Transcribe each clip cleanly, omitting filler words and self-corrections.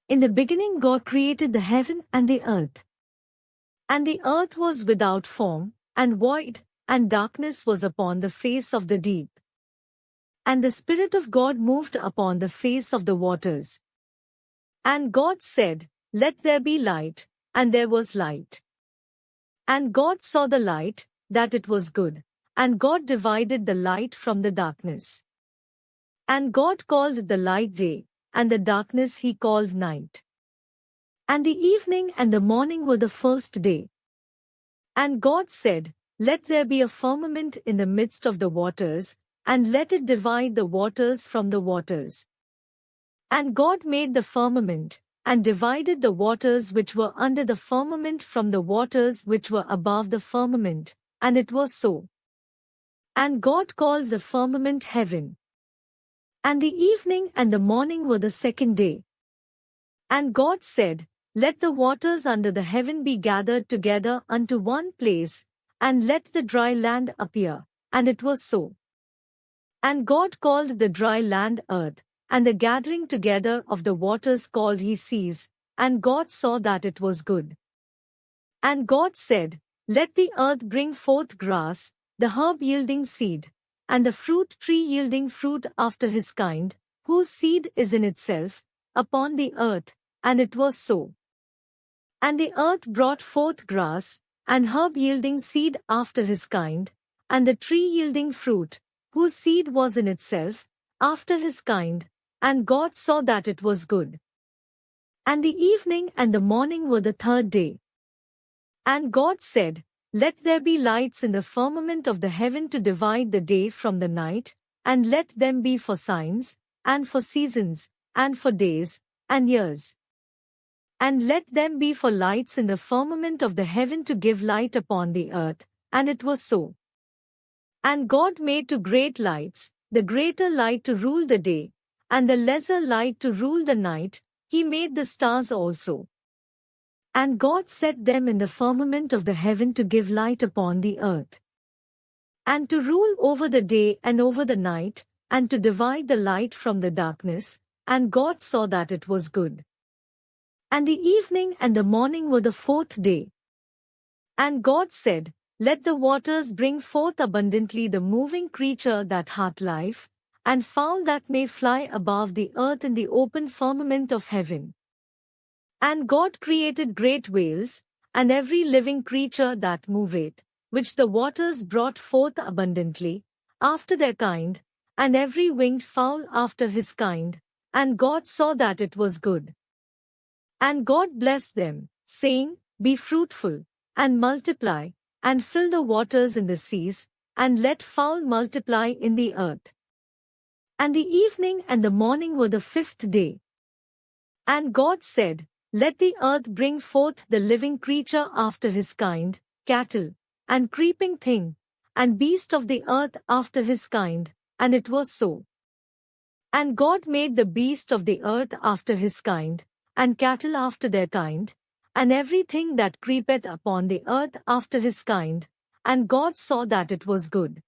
In the beginning God created the heaven and the earth. And the earth was without form, and void, and darkness was upon the face of the deep. And the Spirit of God moved upon the face of the waters. And God said, "Let there be light," and there was light. And God saw the light, that it was good. And God divided the light from the darkness. And God called the light day, and the darkness he called night. And the evening and the morning were the first day. And God said, "Let there be a firmament in the midst of the waters, and let it divide the waters from the waters." And God made the firmament, and divided the waters which were under the firmament from the waters which were above the firmament, and it was so. And God called the firmament heaven. And the evening and the morning were the second day. And God said, "Let the waters under the heaven be gathered together unto one place, and let the dry land appear." And it was so. And God called the dry land earth, and the gathering together of the waters called he seas, and God saw that it was good. And God said, "Let the earth bring forth grass, the herb yielding seed, and the fruit tree yielding fruit after his kind, whose seed is in itself, upon the earth," and it was so. And the earth brought forth grass, and herb yielding seed after his kind, and the tree yielding fruit, whose seed was in itself, after his kind, and God saw that it was good. And the evening and the morning were the third day. And God said, "Let there be lights in the firmament of the heaven to divide the day from the night, and let them be for signs, and for seasons, and for days, and years. And let them be for lights in the firmament of the heaven to give light upon the earth." And it was so. And God made two great lights, the greater light to rule the day, and the lesser light to rule the night. He made the stars also. And God set them in the firmament of the heaven to give light upon the earth, and to rule over the day and over the night, and to divide the light from the darkness. And God saw that it was good. And the evening and the morning were the fourth day. And God said, "Let the waters bring forth abundantly the moving creature that hath life, and fowl that may fly above the earth in the open firmament of heaven." And God created great whales, and every living creature that moveth, which the waters brought forth abundantly, after their kind, and every winged fowl after his kind. And God saw that it was good. And God blessed them, saying, "Be fruitful, and multiply, and fill the waters in the seas, and let fowl multiply in the earth." And the evening and the morning were the fifth day. And God said, "Let the earth bring forth the living creature after his kind, cattle, and creeping thing, and beast of the earth after his kind." And it was so. And God made the beast of the earth after his kind, and cattle after their kind, and everything that creepeth upon the earth after his kind. And God saw that it was good.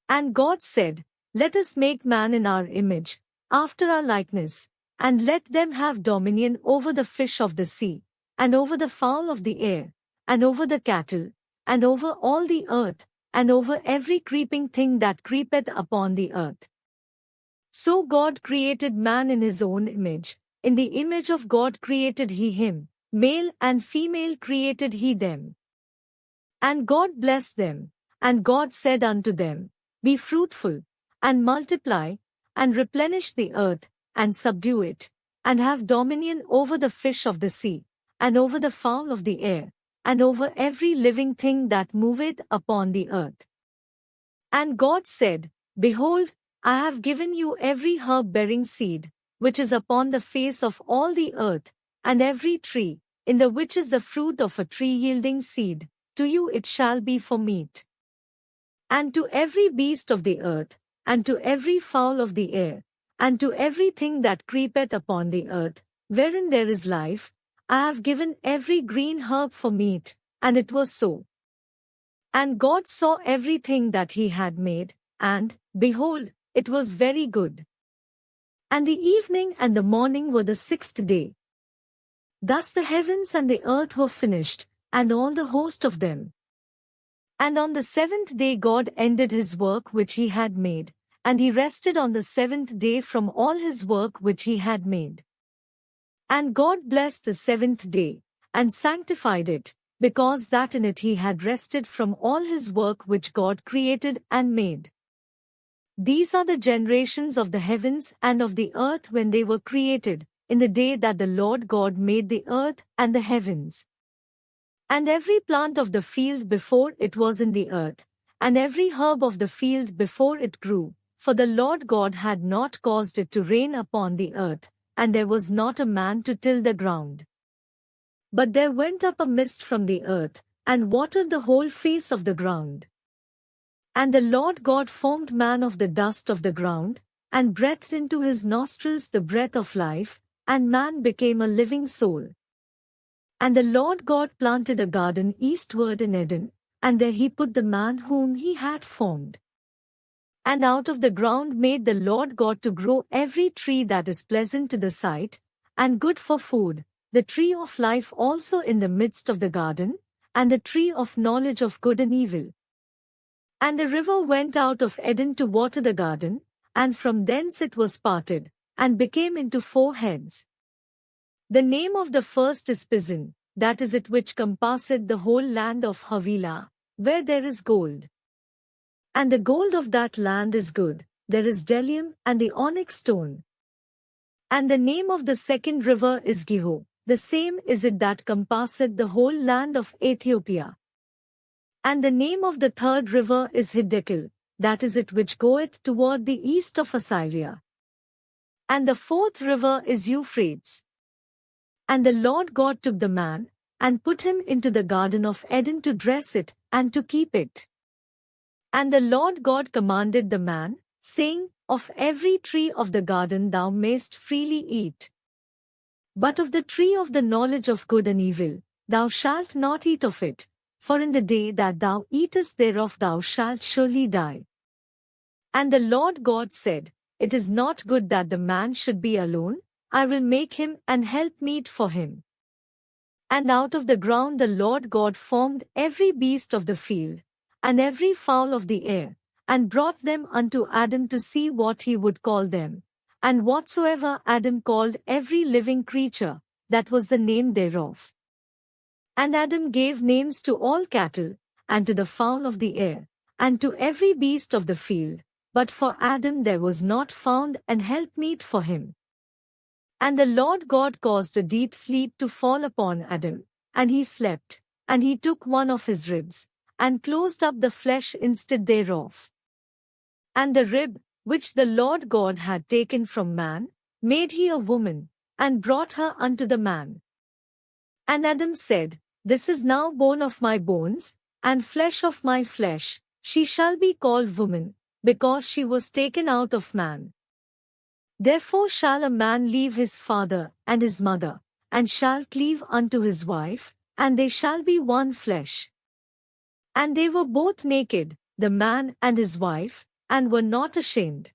And God said, "Let us make man in our image, after our likeness, and let them have dominion over the fish of the sea, and over the fowl of the air, and over the cattle, and over all the earth, and over every creeping thing that creepeth upon the earth." So God created man in his own image. In the image of God created he him, male and female created he them. And God blessed them, and God said unto them, "Be fruitful, and multiply, and replenish the earth, and subdue it, and have dominion over the fish of the sea, and over the fowl of the air, and over every living thing that moveth upon the earth." And God said, "Behold, I have given you every herb-bearing seed, which is upon the face of all the earth, and every tree, in the which is the fruit of a tree yielding seed, to you it shall be for meat. And to every beast of the earth, and to every fowl of the air, and to everything that creepeth upon the earth, wherein there is life, I have given every green herb for meat." And it was so. And God saw everything that he had made, and, behold, it was very good. And the evening and the morning were the sixth day. Thus the heavens and the earth were finished, and all the host of them. And on the seventh day God ended his work which he had made, and he rested on the seventh day from all his work which he had made. And God blessed the seventh day, and sanctified it, because that in it he had rested from all his work which God created and made. These are the generations of the heavens and of the earth when they were created, in the day that the Lord God made the earth and the heavens. And every plant of the field before it was in the earth, and every herb of the field before it grew, for the Lord God had not caused it to rain upon the earth, and there was not a man to till the ground. But there went up a mist from the earth, and watered the whole face of the ground. And the Lord God formed man of the dust of the ground, and breathed into his nostrils the breath of life, and man became a living soul. And the Lord God planted a garden eastward in Eden, and there he put the man whom he had formed. And out of the ground made the Lord God to grow every tree that is pleasant to the sight, and good for food, the tree of life also in the midst of the garden, and the tree of knowledge of good and evil. And a river went out of Eden to water the garden, and from thence it was parted, and became into four heads. The name of the first is Pison, that is it which compasseth the whole land of Havilah, where there is gold. And the gold of that land is good, there is bdellium and the onyx stone. And the name of the second river is Gihon, the same is it that compasseth the whole land of Ethiopia. And the name of the third river is Hiddekel, that is it which goeth toward the east of Assyria. And the fourth river is Euphrates. And the Lord God took the man, and put him into the garden of Eden to dress it, and to keep it. And the Lord God commanded the man, saying, Of every tree of the garden thou mayst freely eat. But of the tree of the knowledge of good and evil, thou shalt not eat of it, for in the day that thou eatest thereof thou shalt surely die. And the Lord God said, It is not good that the man should be alone, I will make him an helpmeet for him. And out of the ground the Lord God formed every beast of the field, and every fowl of the air, and brought them unto Adam to see what he would call them. And whatsoever Adam called every living creature, that was the name thereof. And Adam gave names to all cattle, and to the fowl of the air, and to every beast of the field, but for Adam there was not found an helpmeet for him. And the Lord God caused a deep sleep to fall upon Adam, and he slept, and he took one of his ribs, and closed up the flesh instead thereof. And the rib, which the Lord God had taken from man, made he a woman, and brought her unto the man. And Adam said, This is now bone of my bones, and flesh of my flesh, she shall be called woman, because she was taken out of man. Therefore shall a man leave his father and his mother, and shall cleave unto his wife, and they shall be one flesh. And they were both naked, the man and his wife, and were not ashamed.